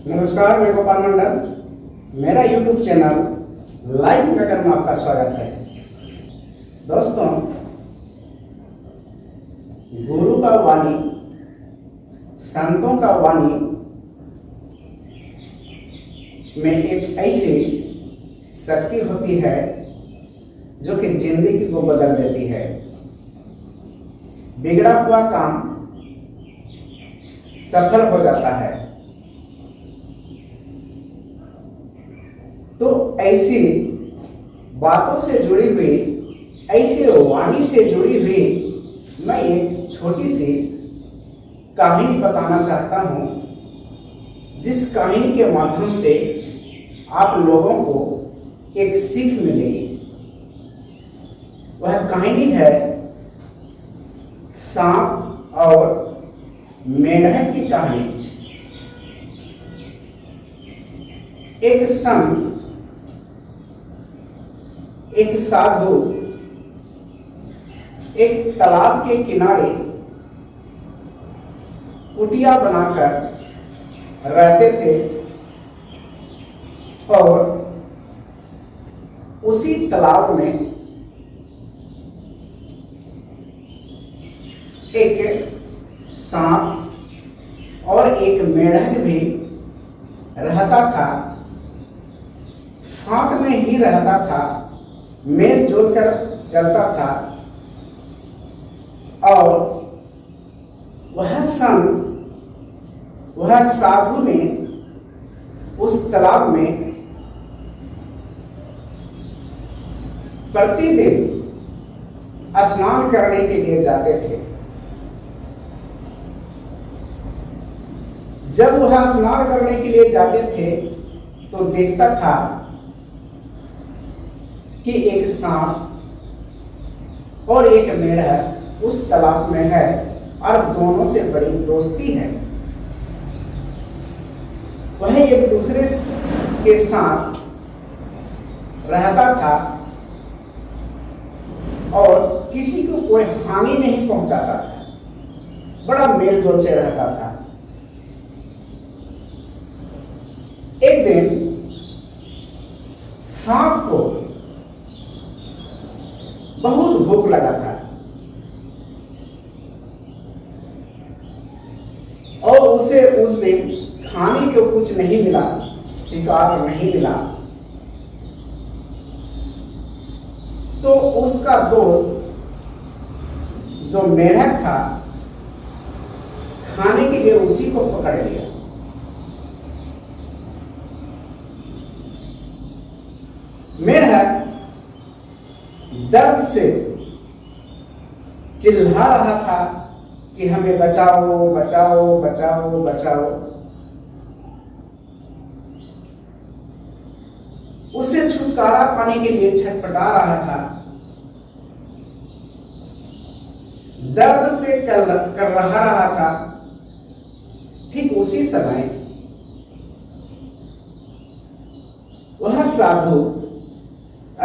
नमस्कार, मैं गोपाल मंडल। मेरा YouTube चैनल लाइव ट्रैकर में आपका स्वागत है। दोस्तों, गुरु का वाणी, संतों का वाणी में एक ऐसी शक्ति होती है जो कि जिंदगी को बदल देती है। बिगड़ा हुआ काम सफल हो जाता है। तो ऐसी बातों से जुड़ी हुई, ऐसी वाणी से जुड़ी हुई मैं एक छोटी सी कहानी बताना चाहता हूं, जिस कहानी के माध्यम से आप लोगों को एक सीख मिलेगी। वह कहानी है सांप और मेंढक की कहानी। एक संत, एक साधु एक तालाब के किनारे कुटिया बनाकर रहते थे और उसी तालाब में एक सांप और एक मेंढक भी रहता था। साथ में ही रहता था, मेल जोल कर चलता था। और वह संत, वह साधु ने उस तालाब में प्रतिदिन स्नान करने के लिए जाते थे। जब वह स्नान करने के लिए जाते थे तो देखता था कि एक सांप और एक मेंढक उस तालाब में है और दोनों से बड़ी दोस्ती है। वह एक दूसरे के साथ रहता था और किसी को कोई हानि नहीं पहुंचाता था। बड़ा मेल जोल से रहता था। एक दिन सांप को बहुत भूख लगा था और उसे उस दिन खाने को कुछ नहीं मिला, शिकार नहीं मिला। तो उसका दोस्त जो मेंढक था, खाने के लिए उसी को पकड़ लिया। मेंढक दर्द से चिल्ला रहा था कि हमें बचाओ बचाओ बचाओ बचाओ। उसे छुटकारा पाने के लिए छटपटा रहा था। दर्द से कर रहा था। ठीक उसी समय वह साधु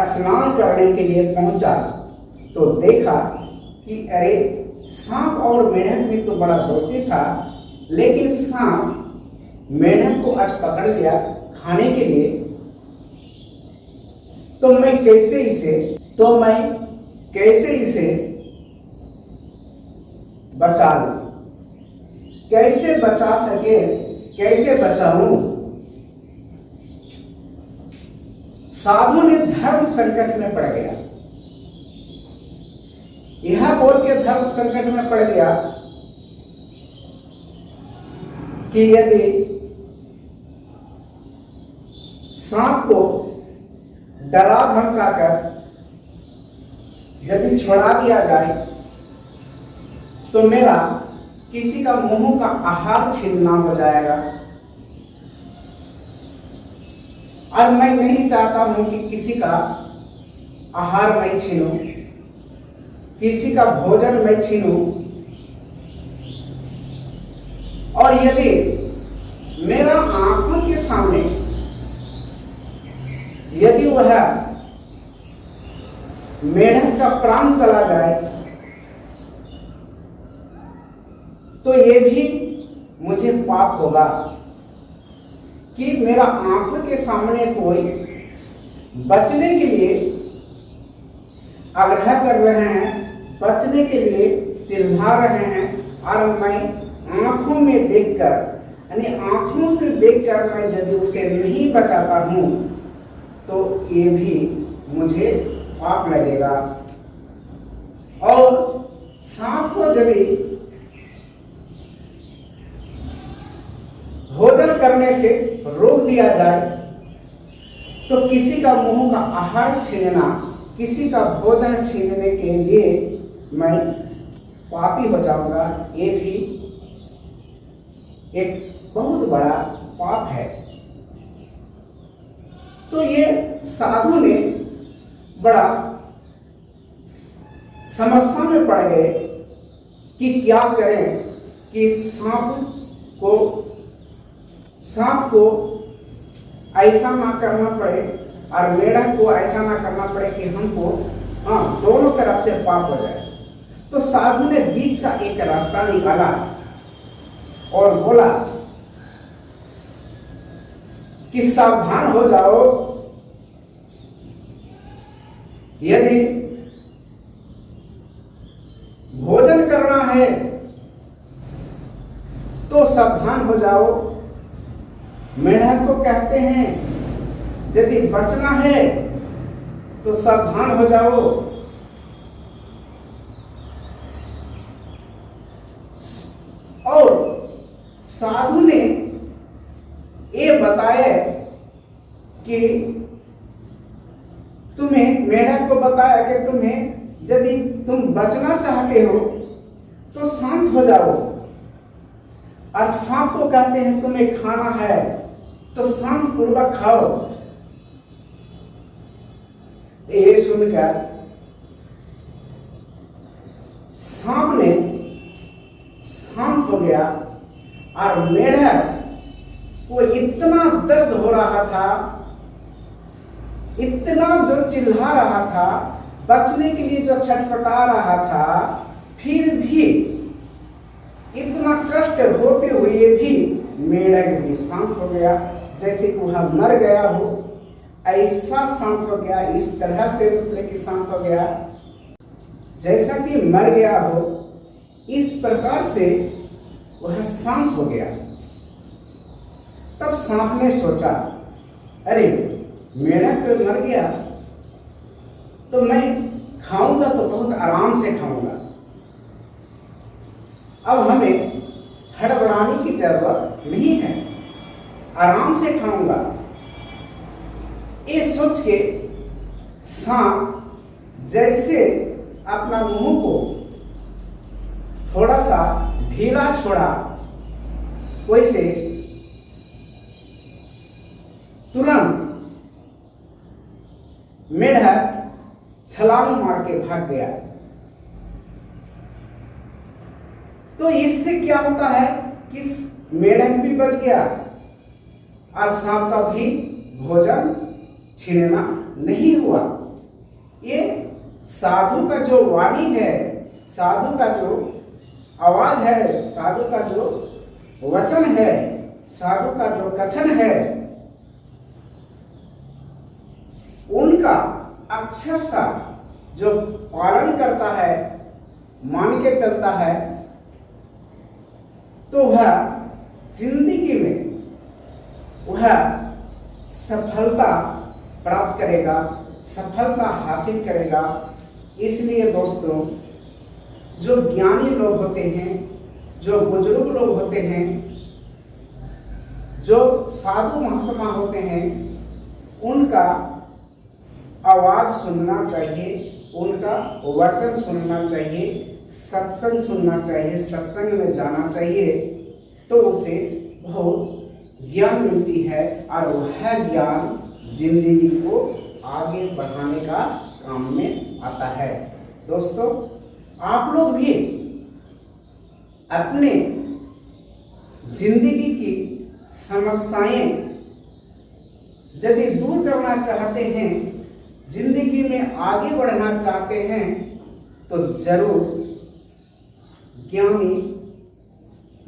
स्नान करने के लिए पहुंचा तो देखा कि अरे, सांप और मेंढक में तो बड़ा दोस्ती था, लेकिन सांप मेंढक को आज पकड़ लिया खाने के लिए। तो मैं कैसे इसे बचा लूं, कैसे बचा सके, कैसे बचाऊं। साधु ने धर्म संकट में पड़ गया। यह बोल के धर्म संकट में पड़ गया कि यदि सांप को डरा धमकाकर यदि छोड़ा दिया जाए तो मेरा किसी का मुंह का आहार छीनना हो जाएगा। और मैं नहीं चाहता हूं कि किसी का आहार मैं छीनूं, किसी का भोजन मैं छीनूं। और यदि मेरा आंखों के सामने यदि वह मेंढक का प्राण चला जाए तो ये भी मुझे पाप होगा। कि मेरा आंखों के सामने कोई बचने के लिए आग्रह कर रहे हैं, बचने के लिए चिल्ला रहे हैं, और मैं आंखों में देखकर, यानी आंखों से देखकर मैं यदि उसे नहीं बचाता हूं तो ये भी मुझे पाप लगेगा। और सांप को यदि भोजन करने से रोक दिया जाए तो किसी का मुंह का आहार छीनना, किसी का भोजन छीनने के लिए मैं पापी हो जाऊंगा। ये भी एक बहुत बड़ा पाप है। तो ये साधु ने बड़ा समस्या में पड़ गए कि क्या करें कि सांप को ऐसा ना करना पड़े और मेढक को ऐसा ना करना पड़े कि हमको दोनों तरफ से पाप हो जाए। तो साधु ने बीच का एक रास्ता निकाला और बोला कि सावधान हो जाओ, यदि भोजन करना है तो सावधान हो जाओ। मेढक को कहते हैं यदि बचना है तो सावधान हो जाओ। और साधु ने ये बताया कि तुम्हें, मेढक को बताया कि तुम्हें यदि तुम बचना चाहते हो तो शांत हो जाओ, और सांप को कहते हैं तुम्हें खाना है तो शांत पूर्वक खाओ। ये सुनकर सांप ने शांत हो गया, और मेढक को इतना दर्द हो रहा था, इतना जो चिल्ला रहा था, बचने के लिए जो छटपटा रहा था, फिर भी इतना कष्ट होते हुए भी मेढक भी शांत हो गया, जैसे कि वह मर गया हो ऐसा शांत हो गया। इस तरह से मतलब कि शांत हो गया जैसा कि मर गया हो, इस प्रकार से वह शांत हो गया। तब सांप ने सोचा, अरे मेढक तो मर गया तो मैं खाऊंगा तो बहुत आराम से खाऊंगा, अब हमें हड़बड़ाने की जरूरत नहीं है, आराम से खाऊंगा। ये सोच के सांप जैसे अपना मुंह को थोड़ा सा ढीला छोड़ा, वैसे तुरंत मेढक छलांग मार के भाग गया। तो इससे क्या होता है कि मेढक भी बच गया और सांप का भी भोजन छीनना नहीं हुआ। ये साधु का जो वाणी है, साधु का जो आवाज है, साधु का जो वचन है, साधु का जो कथन है, उनका अक्षरशः जो पालन करता है, मान के चलता है, तो वह जिंदगी में वह सफलता प्राप्त करेगा, सफलता हासिल करेगा। इसलिए दोस्तों, जो ज्ञानी लोग होते हैं, जो बुजुर्ग लोग होते हैं, जो साधु महात्मा होते हैं, उनका आवाज सुनना चाहिए, उनका वचन सुनना चाहिए, सत्संग सुनना चाहिए, सत्संग में जाना चाहिए, तो उसे बहुत ज्ञान मिलती है और वह ज्ञान जिंदगी को आगे बढ़ाने का काम में आता है। दोस्तों, आप लोग भी अपने जिंदगी की समस्याएं यदि दूर करना चाहते हैं, जिंदगी में आगे बढ़ना चाहते हैं, तो जरूर ज्ञानी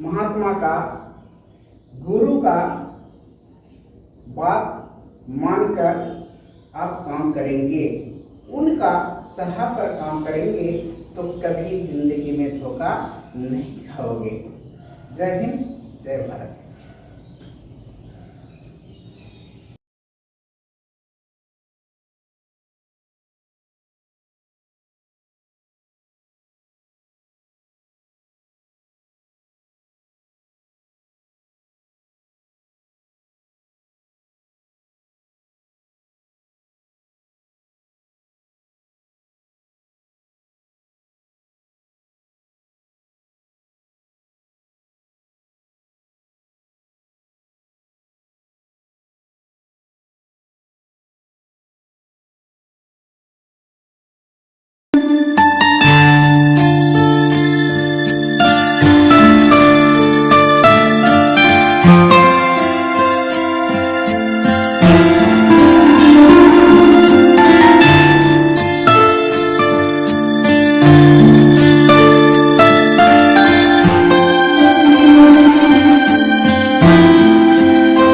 महात्मा का, गुरु का बात मानकर आप काम करेंगे, उनका सलाह पर काम करेंगे तो कभी जिंदगी में धोखा नहीं खाओगे। जय हिंद, जय भारत।